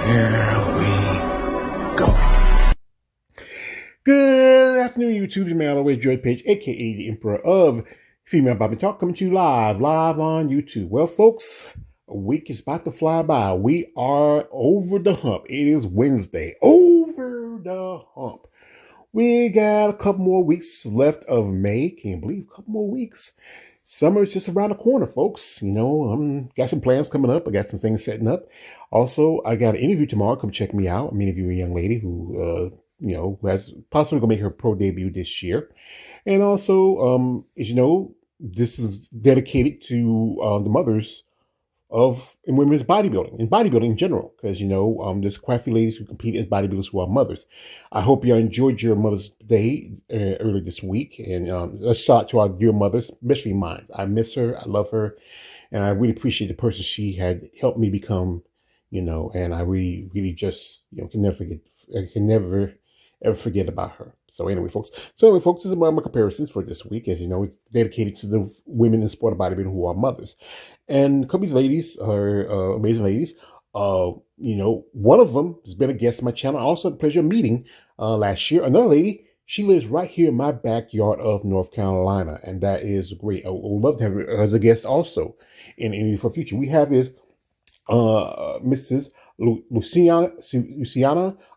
Here we go. Good afternoon, YouTube. It's man always George Page, aka the Emperor of Female Bobby Talk, coming to you live on YouTube. Well, folks, a week is about to fly by. We are over the hump. It is Wednesday. Over the hump. We got a couple more weeks left of May. Can you believe a couple more weeks? Summer is just around the corner, folks. You know, got some plans coming up. I got some things setting up. Also, I got an interview tomorrow. Come check me out. I'm interviewing a young lady who, who has possibly going to make her pro debut this year. And also, as you know, this is dedicated to the mothers of in women's bodybuilding and bodybuilding in general, because there's quite a few ladies who compete as bodybuilders who are mothers. I hope you enjoyed your Mother's Day earlier this week, and a shout out to our dear mothers, especially mine. I miss her, I love her, and I really appreciate the person she had helped me become. And I really just can never ever forget about her. So anyway, folks, this is my comparisons for this week. As you know, it's dedicated to the women in sport bodybuilding who are mothers. And a couple of ladies are amazing ladies. One of them has been a guest on my channel. I also had the pleasure of meeting last year. Another lady, she lives right here in my backyard of North Carolina, and that is great. I would love to have her as a guest also in any for future. We have is Mrs. Luciana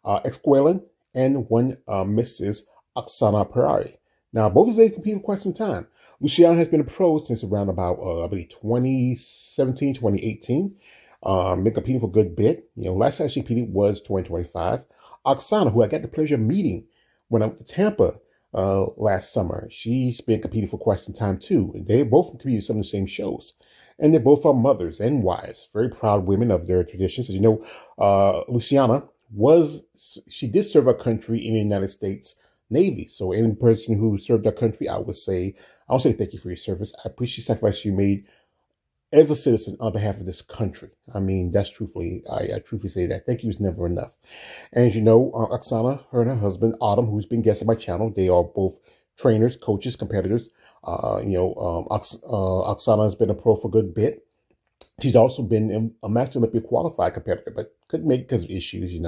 Esquilin, and one Mrs. Oksana Piari. Now, both of these competed for quite some time. Luciana has been a pro since around about, I believe, 2017, 2018. Been competing for a good bit. Last time she competed was 2025. Oksana, who I got the pleasure of meeting when I went to Tampa last summer, she's been competing for quite some time too. They both competed some of the same shows. And they both are mothers and wives, very proud women of their traditions. As you know, Luciana she did serve our country in the United States Navy. So any person who served our country, I would say thank you for your service. I appreciate the sacrifice you made as a citizen on behalf of this country. I mean, that's truthfully, I truthfully say that. Thank you is never enough. And as you know, Oksana, her and her husband, Autumn, who's been guest on my channel, they are both trainers, coaches, competitors. Oksana has been a pro for a good bit. She's also been a Master Olympic qualified competitor, but couldn't make it because of issues, And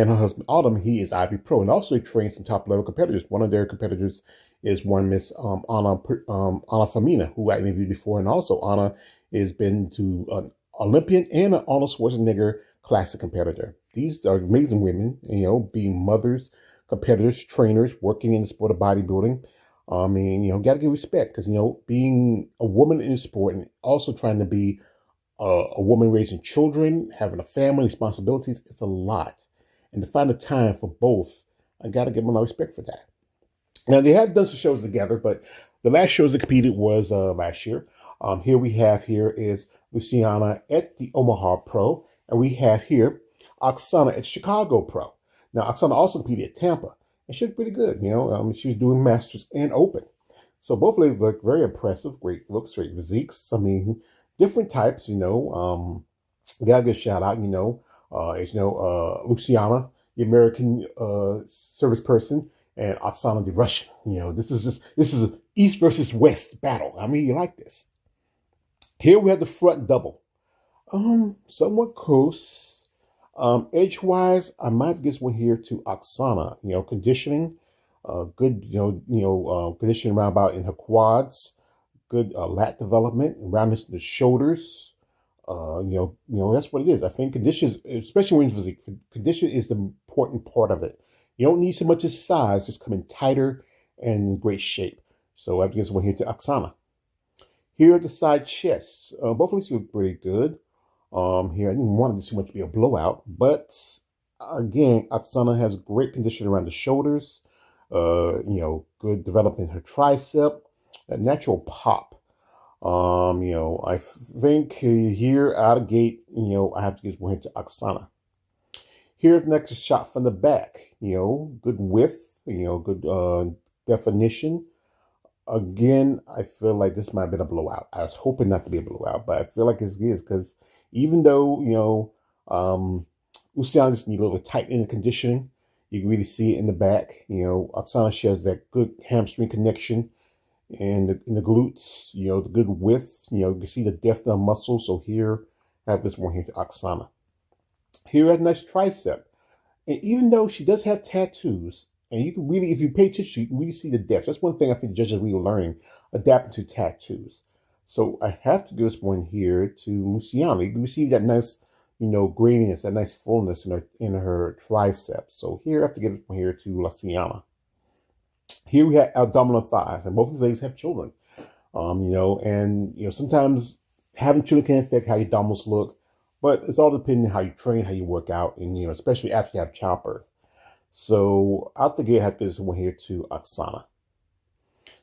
her husband, Autumn, he is Ivy Pro, and also he trains some top-level competitors. One of their competitors is one Miss Anna Famina, who I interviewed before, and also Anna has been to an Olympian and an Arnold Schwarzenegger classic competitor. These are amazing women, being mothers, competitors, trainers, working in the sport of bodybuilding. I mean, got to give respect because, being a woman in the sport and also trying to be a woman raising children, having a family, responsibilities, it's a lot. And to find the time for both, I got to give them a lot of respect for that. Now, they have done some shows together, but the last shows they competed was last year. Here is Luciana at the Omaha Pro, and we have here Oksana at Chicago Pro. Now, Oksana also competed at Tampa, and she looked pretty good. She was doing Masters and Open. So both ladies look very impressive, great looks, great physiques. I mean, different types, got a good shout out, Luciana, the American service person, and Oksana, the Russian. This is an East versus West battle. I mean, you like this. Here we have the front double. Somewhat close. Edge-wise, I might give one here to Oksana. Conditioning, good, conditioning around about in her quads, good lat development around the shoulders. That's what it is. I think conditions, especially women's physique, condition is the important part of it. You don't need so much as size, just come in tighter and in great shape. So I have to give one here to Oksana. Here at the side chests, both of these look pretty good. Here, I didn't want this too much to be a blowout, but again, Oksana has great condition around the shoulders, good development in her tricep, a natural pop. I think here out of gate, I have to give one to Oksana. Here's the next shot from the back, good width, good definition. Again, I feel like this might have been a blowout. I was hoping not to be a blowout, but I feel like it is because even though, Luciana just need a little tightening and conditioning, you can really see it in the back. Oksana, she has that good hamstring connection and in the glutes, the good width, you can see the depth of the muscle. So here, I have this one here to Oksana. Here has a nice tricep. And even though she does have tattoos, and you can really, if you pay attention, you can really see the depth. That's one thing I think judges are really learning, adapting to tattoos. So I have to give this one here to Luciana. You can see that nice, gradients, that nice fullness in her triceps. So here I have to give this one here to Luciana. Here we have abdominal thighs, and both of these ladies have children. Sometimes having children can affect how your abdominals look, but it's all depending on how you train, how you work out, and especially after you have childbirth. So out the gate, I have to give this one here to Oksana.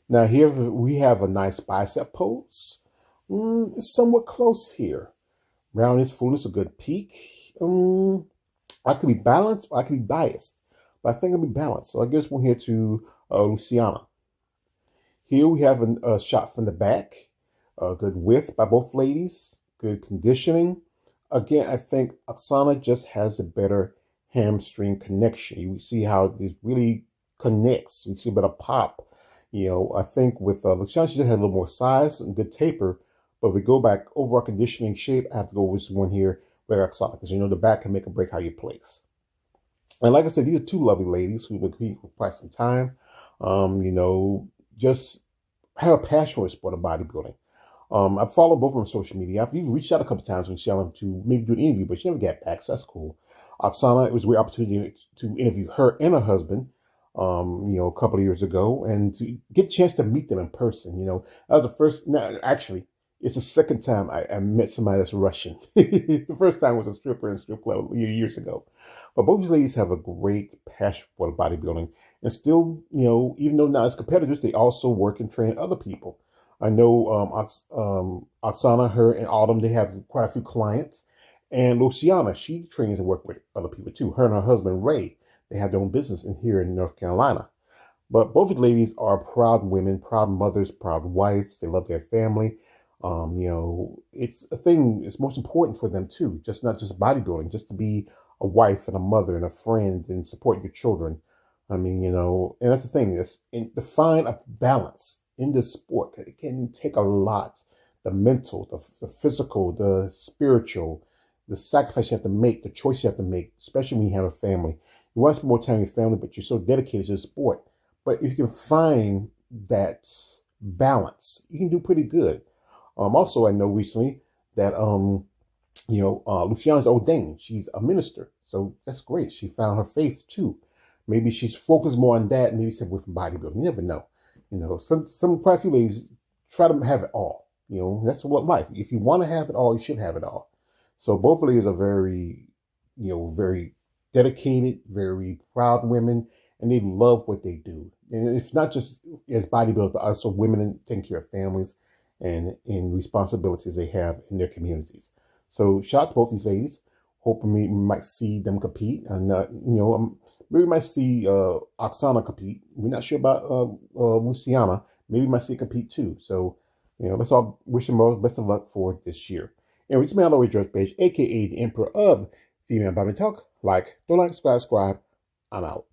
Now here we have a nice bicep pose. It's somewhat close here. Roundness, fullness, a good peak. I could be balanced or I could be biased, but I think I'll be balanced. So I give this one here to Luciana. Here we have a shot from the back. A good width by both ladies. Good conditioning. Again, I think Oksana just has a better hamstring connection. You see how this really connects. You see a bit of pop. I think with Luciana, she just had a little more size and good taper. But if we go back overall conditioning shape, I have to go with this one here with Oksana, because the back can make or break how you place. And like I said, these are two lovely ladies who will compete for quite some time. Just have a passion for the sport of bodybuilding. I've followed both of them on social media. I've even reached out a couple of times and Luciana to maybe do an interview, but she never got back, so that's cool. Oksana, it was a great opportunity to interview her and her husband, a couple of years ago, and to get a chance to meet them in person. That was the first. Now, actually, it's the second time I met somebody that's Russian. The first time was a stripper in a strip club years ago. But both these ladies have a great passion for bodybuilding, and still, even though not as competitors, they also work and train other people. I know Oksana, her, and Autumn, they have quite a few clients. And Luciana, she trains and works with other people too. Her and her husband, Ray, they have their own business here in North Carolina. But both of the ladies are proud women, proud mothers, proud wives. They love their family. It's a thing, it's most important for them too. Not just bodybuilding, just to be a wife and a mother and a friend and support your children. And that's the thing, to find a balance in this sport. It can take a lot. The mental, the physical, the spiritual, the sacrifice you have to make, the choice you have to make, especially when you have a family. You want to spend more time with your family, but you're so dedicated to the sport. But if you can find that balance, you can do pretty good. Also, I know recently that, Luciana's ordained. She's a minister. So that's great. She found her faith too. Maybe she's focused more on that. Maybe she's away from bodybuilding. You never know. Some quite a few ladies try to have it all. That's what life. If you want to have it all, you should have it all. So both ladies are very, very dedicated, very proud women, and they love what they do. And it's not just as bodybuilders, but also women and taking care of families and responsibilities they have in their communities. So shout out to both these ladies. Hoping we might see them compete. And, maybe we might see Oksana compete. We're not sure about Luciana. Maybe we might see her compete too. So, let's all wish them all best of luck for this year. And reach me on the George Page, a.k.a. the Emperor of Female Body Talk. Don't like, subscribe. I'm out.